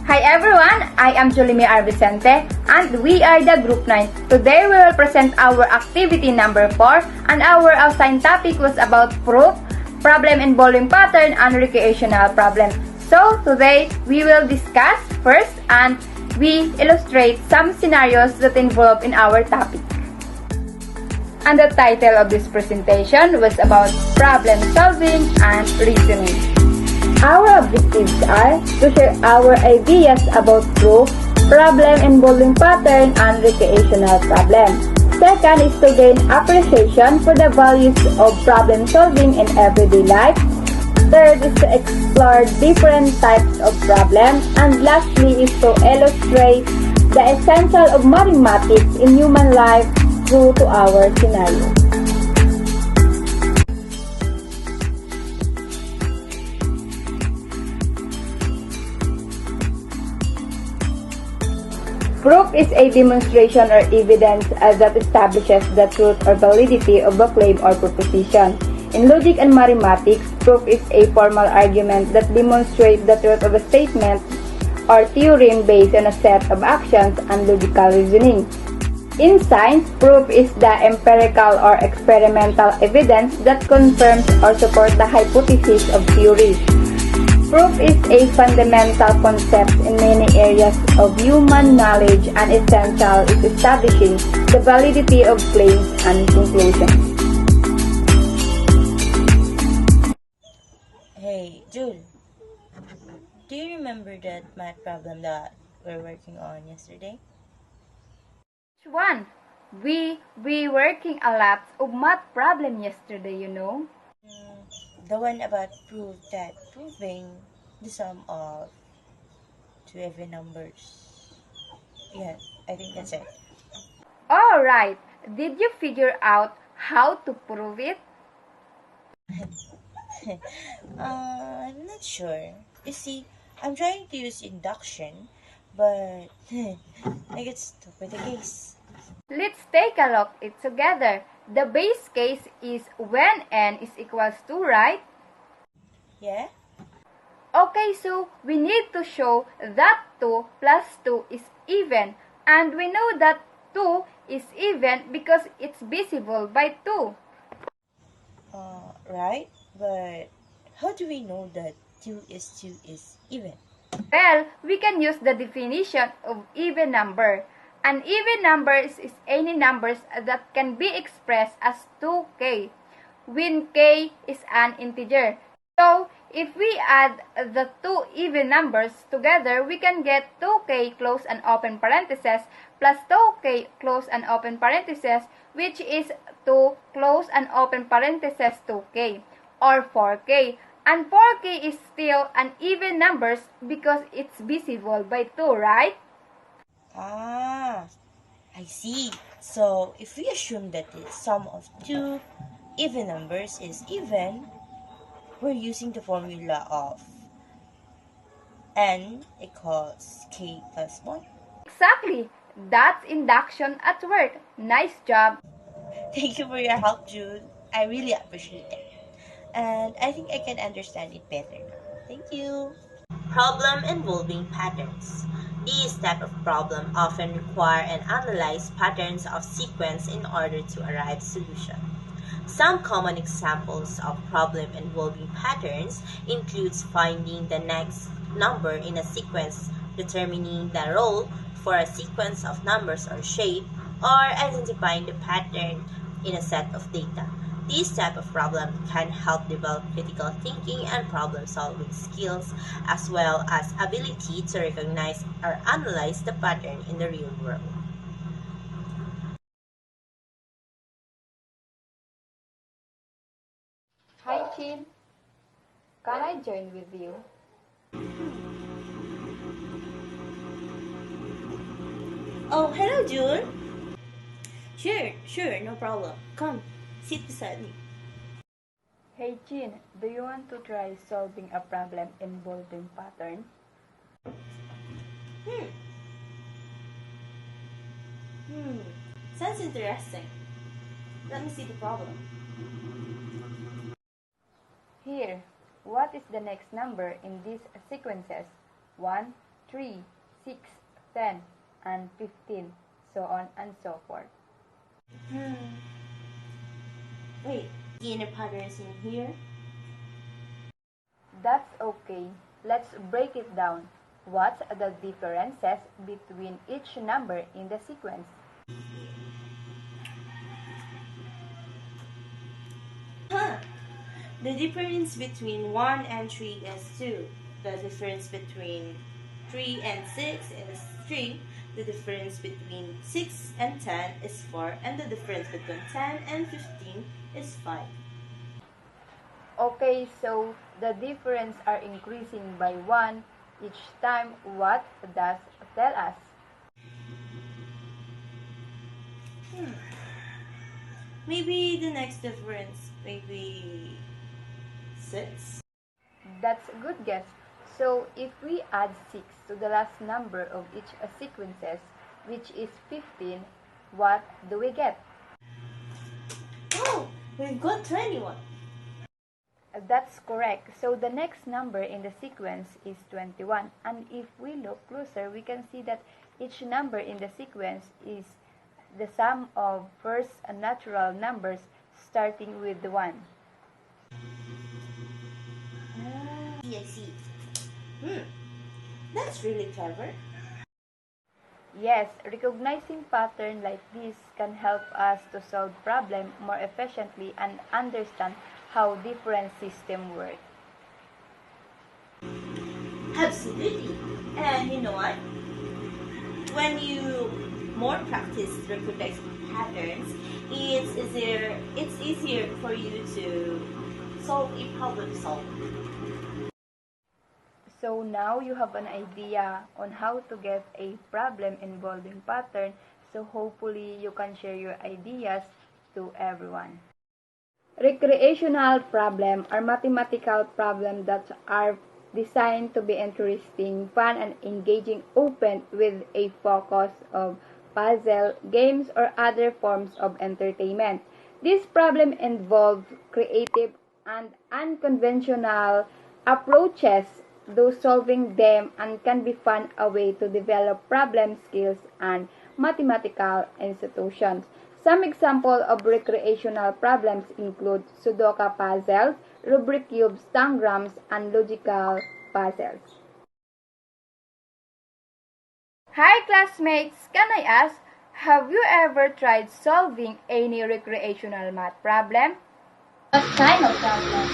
Hi everyone, I am Julimi R. Vicente and we are the Group 9. Today we will present our activity number 4 and our assigned topic was about proof, problem involving pattern, and recreational problem. So today we will discuss first and we illustrate some scenarios that involve in our topic. And the title of this presentation was about problem solving and reasoning. Our objectives are to share our ideas about proof, problem involving pattern, and recreational problem. Second is to gain appreciation for the values of problem solving in everyday life. Third is to explore different types of problems. And lastly is to illustrate the essential of mathematics in human life through to our scenario. Proof is a demonstration or evidence that establishes the truth or validity of a claim or proposition. In logic and mathematics, proof is a formal argument that demonstrates the truth of a statement or theorem based on a set of actions and logical reasoning. In science, proof is the empirical or experimental evidence that confirms or supports the hypothesis of theory. Proof is a fundamental concept in many areas of human knowledge and essential in establishing the validity of claims and conclusions. Hey, Jul, do you remember that math problem that we're working on yesterday? Which one? We working a lot of math problem yesterday, you know. The one about proving the sum of two even numbers. Yeah, I think that's it. All right. Did you figure out how to prove it? I'm not sure. You see, I'm trying to use induction, but I get stuck with the case. Let's take a look at it together. The base case is when n is equals to, right? Yeah? Okay, so we need to show that 2 plus 2 is even. And we know that 2 is even because it's divisible by 2. Right? But how do we know that 2 is even? Well, we can use the definition of even number. An even number is any numbers that can be expressed as 2k, when k is an integer. So, if we add the two even numbers together, we can get 2k close and open parentheses plus 2k close and open parentheses, which is 2 close and open parentheses 2k, or 4k. And 4k is still an even numbers because it's divisible by 2, right? Ah, I see. So, if we assume that the sum of two even numbers is even, we're using the formula of n equals k plus 1. Exactly. That's induction at work. Nice job. Thank you for your help, Jude. I really appreciate it. And I think I can understand it better now. Thank you. Problem involving patterns. These type of problem often require and analyze patterns of sequence in order to arrive solution. Some common examples of problem involving patterns includes finding the next number in a sequence, determining the role for a sequence of numbers or shape, or identifying the pattern in a set of data. These type of problem can help develop critical thinking and problem-solving skills, as well as ability to recognize or analyze the pattern in the real world. Hi, Chin. Can I join with you? Oh, hello, June. Sure, no problem. Come, sit beside me. Hey, Chin. Do you want to try solving a problem involving pattern? Hmm. Sounds interesting. Let me see the problem. Here, what is the next number in these sequences? 1, 3, 6, 10, and 15, so on and so forth. Wait, any patterns in here? That's okay. Let's break it down. What's the differences between each number in the sequence? The difference between 1 and 3 is 2. The difference between 3 and 6 is 3. The difference between 6 and 10 is 4. And the difference between 10 and 15 is 5. Okay, so the difference are increasing by 1 each time. What does tell us? Maybe the next difference, maybe 6? That's a good guess. So if we add 6 to the last number of each sequences, which is 15, what do we get? Oh, we've got 21. That's correct. So the next number in the sequence is 21. And if we look closer, we can see that each number in the sequence is the sum of first natural numbers starting with the 1. I see. That's really clever. Yes, recognizing pattern like this can help us to solve problem more efficiently and understand how different systems work. Absolutely. And you know what? When you more practice recognizing patterns, it's easier for you to solve a problem solving. So now you have an idea on how to get a problem involving pattern, so hopefully you can share your ideas to everyone. Recreational problems are mathematical problems that are designed to be interesting, fun, and engaging, open with a focus of puzzle, games, or other forms of entertainment. These problems involve creative and unconventional approaches to solving them and can be fun a way to develop problem skills and mathematical institutions. Some examples of recreational problems include Sudoku puzzles, Rubik cubes, tangrams, and logical puzzles. Hi classmates, can I ask, have you ever tried solving any recreational math problem? What kind of problem?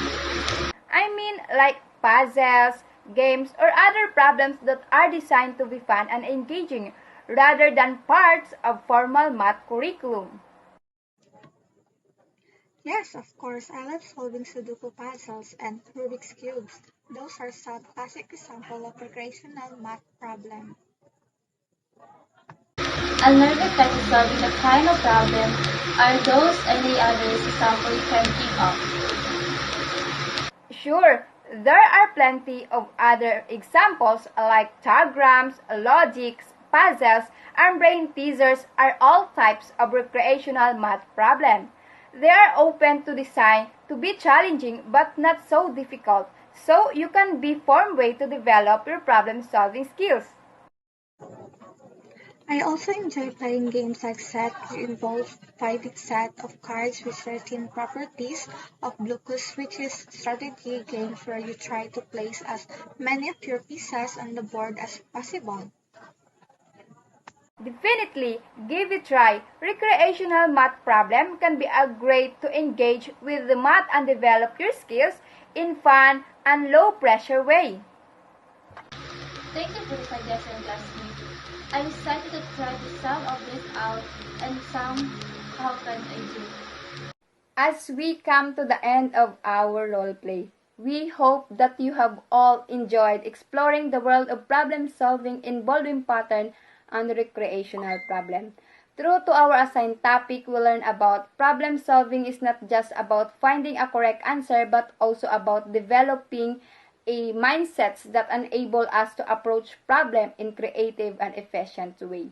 I mean like puzzles, games, or other problems that are designed to be fun and engaging rather than parts of formal math curriculum. Yes, of course. I love solving Sudoku puzzles and Rubik's cubes. Those are some classic examples of recreational math problem. Another type of solving the kind of problem are those any others example you can think of. Sure, there are plenty of other examples like diagrams, logics, puzzles, and brain teasers are all types of recreational math problems. They are open to design to be challenging but not so difficult, so you can be form way to develop your problem-solving skills. I also enjoy playing games like set, which involve finding set of cards with certain properties, of Blukus, which is strategy games where you try to place as many of your pieces on the board as possible. Definitely give it a try. Recreational math problem can be a great to engage with the math and develop your skills in fun and low pressure way. Thank you for the suggestion, classmate. I'm excited to try some of this out and some how can I do. As we come to the end of our role play, we hope that you have all enjoyed exploring the world of problem solving involving pattern and recreational problem. True to our assigned topic, we learn about problem solving is not just about finding a correct answer but also about developing a mindset that enable us to approach problem in creative and efficient way.